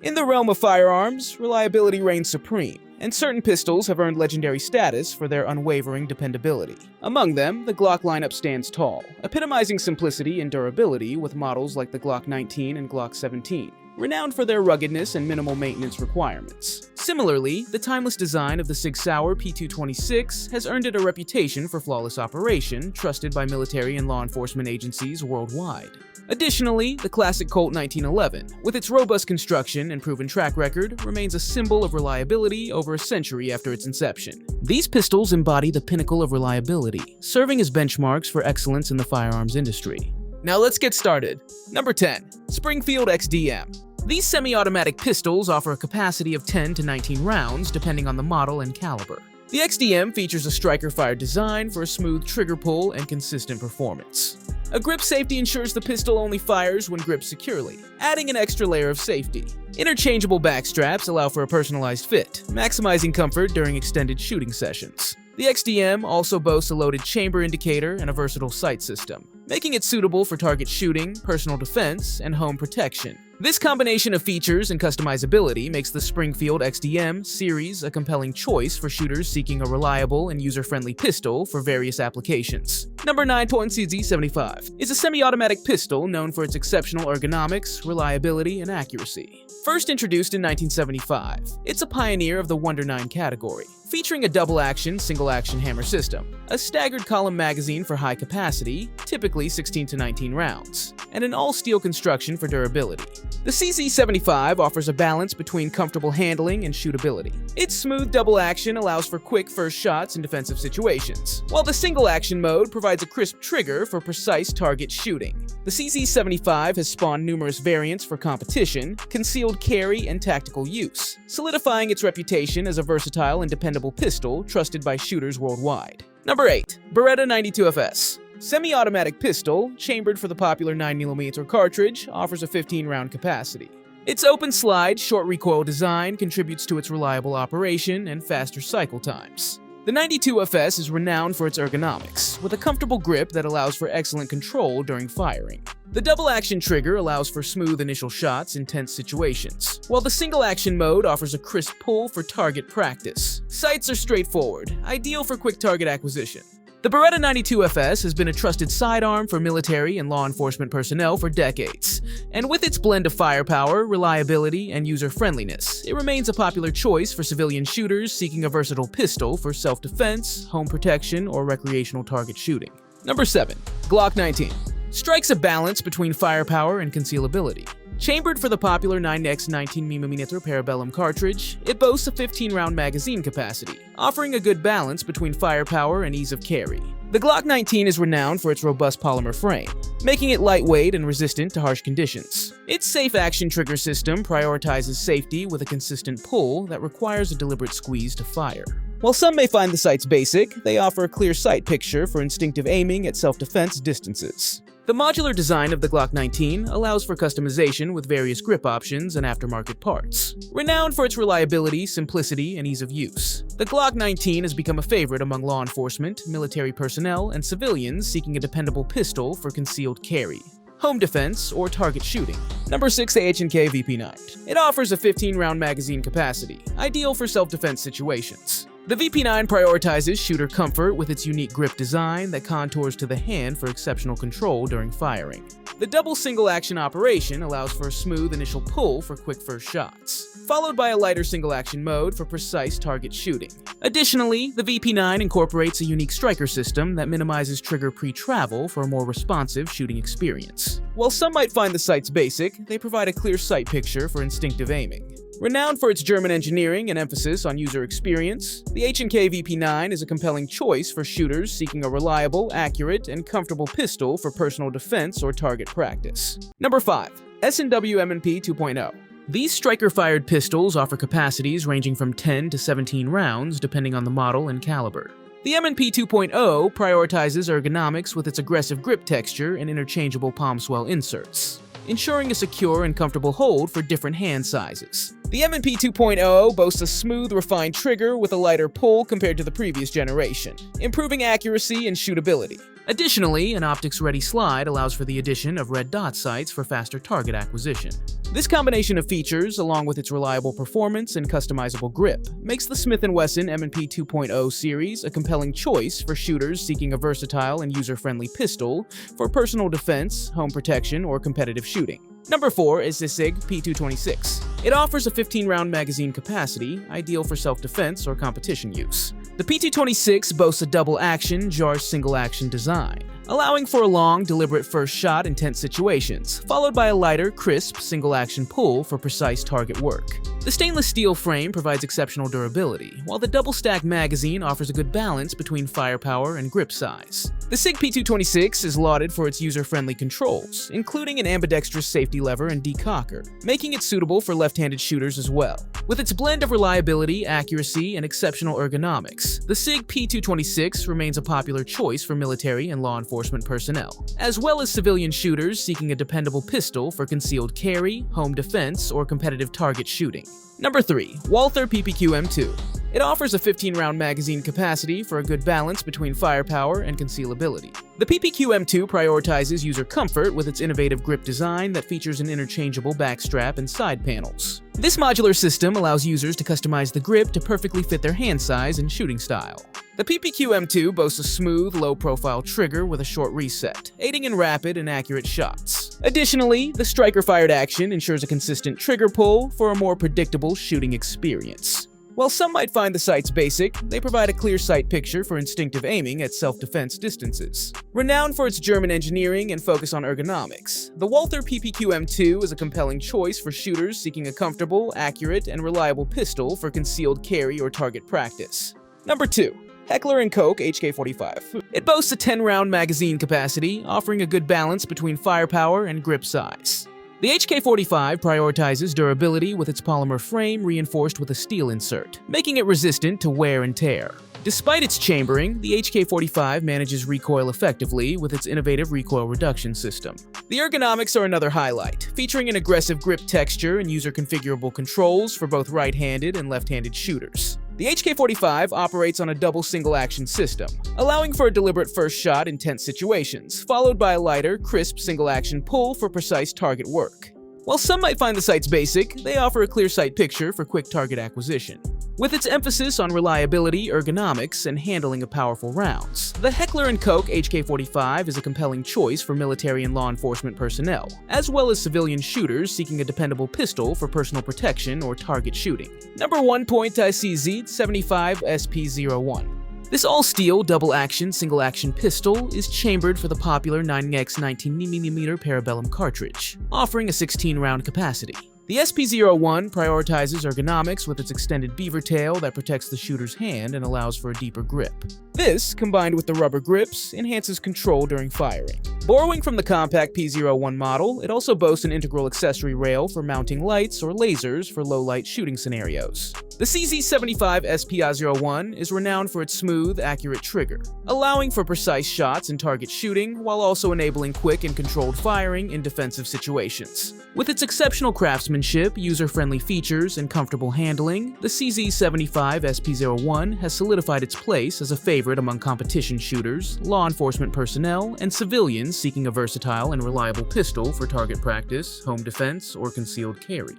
In the realm of firearms, reliability reigns supreme, and certain pistols have earned legendary status for their unwavering dependability. Among them, the Glock lineup stands tall, epitomizing simplicity and durability with models like the Glock 19 and Glock 17, renowned for their ruggedness and minimal maintenance requirements. Similarly, the timeless design of the Sig Sauer P226 has earned it a reputation for flawless operation, trusted by military and law enforcement agencies worldwide. Additionally, the classic Colt 1911, with its robust construction and proven track record, remains a symbol of reliability over a century after its inception. These pistols embody the pinnacle of reliability, serving as benchmarks for excellence in the firearms industry. Now let's get started. Number 10. Springfield XDM. These semi-automatic pistols offer a capacity of 10 to 19 rounds depending on the model and caliber. The XDM features a striker-fired design for a smooth trigger pull and consistent performance. A grip safety ensures the pistol only fires when gripped securely, adding an extra layer of safety. Interchangeable back straps allow for a personalized fit, maximizing comfort during extended shooting sessions. The XDM also boasts a loaded chamber indicator and a versatile sight system, making it suitable for target shooting, personal defense, and home protection. This combination of features and customizability makes the Springfield XDM series a compelling choice for shooters seeking a reliable and user-friendly pistol for various applications. Number 9. CZ75 is a semi-automatic pistol known for its exceptional ergonomics, reliability, and accuracy. First introduced in 1975, it's a pioneer of the Wonder 9 category, featuring a double-action, single-action hammer system, a staggered column magazine for high capacity, typically 16 to 19 rounds, and an all-steel construction for durability. The CZ75 offers a balance between comfortable handling and shootability. Its smooth double action allows for quick first shots in defensive situations, while the single action mode provides a crisp trigger for precise target shooting. The CZ75 has spawned numerous variants for competition, concealed carry, and tactical use, solidifying its reputation as a versatile and dependable pistol trusted by shooters worldwide. Number 8. Beretta 92FS. Semi-automatic pistol, chambered for the popular 9mm cartridge, offers a 15-round capacity. Its open slide, short recoil design contributes to its reliable operation and faster cycle times. The 92FS is renowned for its ergonomics, with a comfortable grip that allows for excellent control during firing. The double-action trigger allows for smooth initial shots in tense situations, while the single-action mode offers a crisp pull for target practice. Sights are straightforward, ideal for quick target acquisition. The Beretta 92FS has been a trusted sidearm for military and law enforcement personnel for decades, and with its blend of firepower, reliability, and user-friendliness, it remains a popular choice for civilian shooters seeking a versatile pistol for self-defense, home protection, or recreational target shooting. Number 7. Glock 19 strikes a balance between firepower and concealability. Chambered for the popular 9x 19mm parabellum cartridge, it boasts a 15-round magazine capacity, offering a good balance between firepower and ease of carry. The Glock 19 is renowned for its robust polymer frame, making it lightweight and resistant to harsh conditions. Its safe action trigger system prioritizes safety with a consistent pull that requires a deliberate squeeze to fire. While some may find the sights basic, they offer a clear sight picture for instinctive aiming at self-defense distances. The modular design of the Glock 19 allows for customization with various grip options and aftermarket parts. Renowned for its reliability, simplicity, and ease of use, the Glock 19 has become a favorite among law enforcement, military personnel, and civilians seeking a dependable pistol for concealed carry, home defense, or target shooting. Number 6. H&K VP9. It offers a 15-round magazine capacity, ideal for self-defense situations. The VP9 prioritizes shooter comfort with its unique grip design that contours to the hand for exceptional control during firing. The double single-action operation allows for a smooth initial pull for quick first shots, followed by a lighter single-action mode for precise target shooting. Additionally, the VP9 incorporates a unique striker system that minimizes trigger pre-travel for a more responsive shooting experience. While some might find the sights basic, they provide a clear sight picture for instinctive aiming. Renowned for its German engineering and emphasis on user experience, the H&K VP9 is a compelling choice for shooters seeking a reliable, accurate, and comfortable pistol for personal defense or target practice. Number 5. S&W M&P 2.0. These striker-fired pistols offer capacities ranging from 10 to 17 rounds depending on the model and caliber. The M&P 2.0 prioritizes ergonomics with its aggressive grip texture and interchangeable palm swell inserts, ensuring a secure and comfortable hold for different hand sizes. The M&P 2.0 boasts a smooth, refined trigger with a lighter pull compared to the previous generation, improving accuracy and shootability. Additionally, an optics-ready slide allows for the addition of red dot sights for faster target acquisition. This combination of features, along with its reliable performance and customizable grip, makes the Smith & Wesson M&P 2.0 series a compelling choice for shooters seeking a versatile and user-friendly pistol for personal defense, home protection, or competitive shooting. Number 4 is the Sig P226. It offers a 15-round magazine capacity, ideal for self-defense or competition use. The P226 boasts a double-action, JAR single-action design, allowing for a long, deliberate first shot in tense situations, followed by a lighter, crisp, single-action pull for precise target work. The stainless steel frame provides exceptional durability, while the double-stack magazine offers a good balance between firepower and grip size. The Sig P226 is lauded for its user-friendly controls, including an ambidextrous safety lever and decocker, making it suitable for left-handed shooters as well. With its blend of reliability, accuracy, and exceptional ergonomics, the Sig P226 remains a popular choice for military and law enforcement personnel, as well as civilian shooters seeking a dependable pistol for concealed carry, home defense, or competitive target shooting. Number 3. Walther PPQ M2. It offers a 15-round magazine capacity for a good balance between firepower and concealability. The PPQ M2 prioritizes user comfort with its innovative grip design that features an interchangeable backstrap and side panels. This modular system allows users to customize the grip to perfectly fit their hand size and shooting style. The PPQ M2 boasts a smooth, low-profile trigger with a short reset, aiding in rapid and accurate shots. Additionally, the striker-fired action ensures a consistent trigger pull for a more predictable shooting experience. While some might find the sights basic, they provide a clear sight picture for instinctive aiming at self-defense distances. Renowned for its German engineering and focus on ergonomics, the Walther PPQ M2 is a compelling choice for shooters seeking a comfortable, accurate, and reliable pistol for concealed carry or target practice. Number 2. Heckler & Koch HK45. It boasts a 10-round magazine capacity, offering a good balance between firepower and grip size. The HK45 prioritizes durability with its polymer frame reinforced with a steel insert, making it resistant to wear and tear. Despite its chambering, the HK45 manages recoil effectively with its innovative recoil reduction system. The ergonomics are another highlight, featuring an aggressive grip texture and user-configurable controls for both right-handed and left-handed shooters. The HK45 operates on a double single-action system, allowing for a deliberate first shot in tense situations, followed by a lighter, crisp single-action pull for precise target work. While some might find the sights basic, they offer a clear sight picture for quick target acquisition. With its emphasis on reliability, ergonomics, and handling of powerful rounds, the Heckler & Koch HK45 is a compelling choice for military and law enforcement personnel, as well as civilian shooters seeking a dependable pistol for personal protection or target shooting. Number 1. CZ 75 SP01. This all-steel, double-action, single-action pistol is chambered for the popular 9x 19mm parabellum cartridge, offering a 16-round capacity. The SP01 prioritizes ergonomics with its extended beaver tail that protects the shooter's hand and allows for a deeper grip. This, combined with the rubber grips, enhances control during firing. Borrowing from the compact P01 model, it also boasts an integral accessory rail for mounting lights or lasers for low-light shooting scenarios. The CZ75 SP01 is renowned for its smooth, accurate trigger, allowing for precise shots and target shooting while also enabling quick and controlled firing in defensive situations. With its exceptional craftsmanship, user-friendly features, and comfortable handling, the CZ75 SP01 has solidified its place as a favorite among competition shooters, law enforcement personnel, and civilians seeking a versatile and reliable pistol for target practice, home defense, or concealed carry.